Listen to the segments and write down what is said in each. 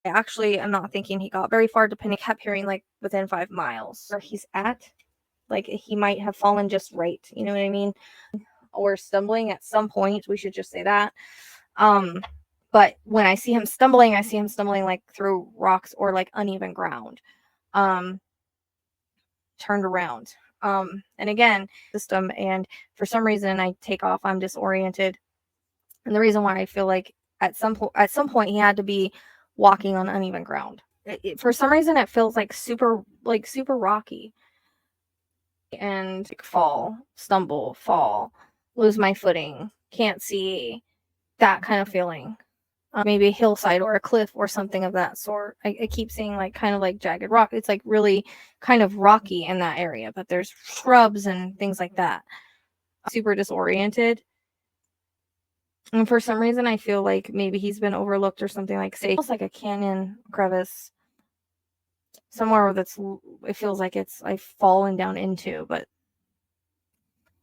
Actually, I'm not thinking he got very far, depending. I kept hearing like within 5 miles where he's at. Like he might have fallen just right. You know what I mean? Or stumbling at some point. We should just say that. But when I see him stumbling like through rocks or like uneven ground. Turned around. And again, system, and for some reason I take off, I'm disoriented. And the reason why I feel like at some point he had to be walking on uneven ground. For some reason it feels like super rocky. And fall, stumble, fall, lose my footing, can't see, that kind of feeling. Maybe a hillside or a cliff or something of that sort. I keep seeing like kind of like jagged rock. It's like really kind of rocky in that area, but there's shrubs and things like that. Super disoriented. And for some reason I feel like maybe he's been overlooked or something, like say almost like a canyon crevice somewhere that's, it feels like I've fallen down into. But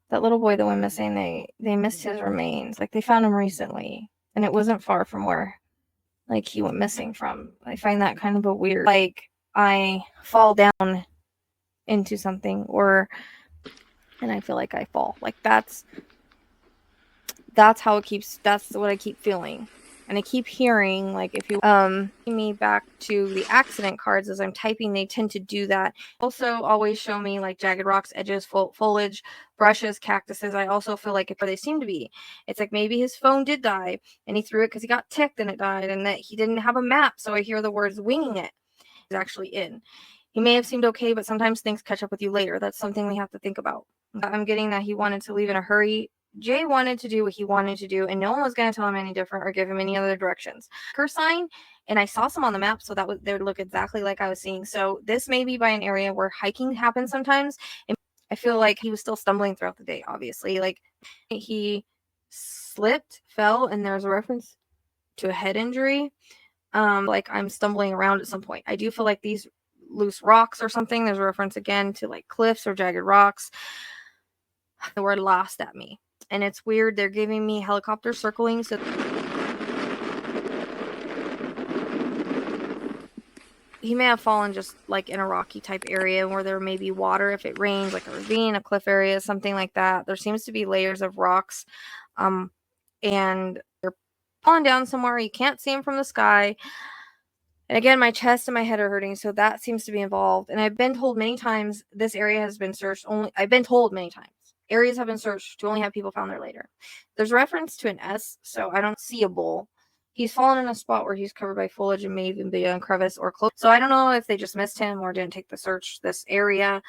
that little boy that went missing, they missed his remains. Like they found him recently, and it wasn't far from where like he went missing from. I find that kind of a weird, like I fall down into something and I feel like I fall. Like that's how it keeps, that's what I keep feeling. And I keep hearing, like, if you me back to the accident cards as I'm typing, they tend to do that. Also always show me like jagged rocks, edges, foliage, brushes, cactuses. I also feel like where they seem to be, it's like maybe his phone did die and he threw it because he got ticked and it died, and that he didn't have a map. So I hear the words winging it is actually in. He may have seemed okay, but sometimes things catch up with you later. That's something we have to think about. I'm getting that he wanted to leave in a hurry. Jay wanted to do what he wanted to do, and no one was going to tell him any different or give him any other directions. Her sign, and I saw some on the map, so they would look exactly like I was seeing. So this may be by an area where hiking happens sometimes. And I feel like he was still stumbling throughout the day, obviously. Like he slipped, fell, and there's a reference to a head injury. Like I'm stumbling around at some point. I do feel like these loose rocks or something, there's a reference again to like cliffs or jagged rocks. The word lost at me. And it's weird, they're giving me helicopter circling, so he may have fallen just like in a rocky type area where there may be water if it rains, like a ravine, a cliff area, something like that. There seems to be layers of rocks, and they're falling down somewhere. You can't see them from the sky. And again, my chest and my head are hurting, so that seems to be involved. And I've been told many times this area has been searched only. I've been told many times areas have been searched to only have people found there later. There's reference to an S, so I don't see a bull. He's fallen in a spot where he's covered by foliage and may even be a crevice or close. So I don't know if they just missed him or didn't take the search this area.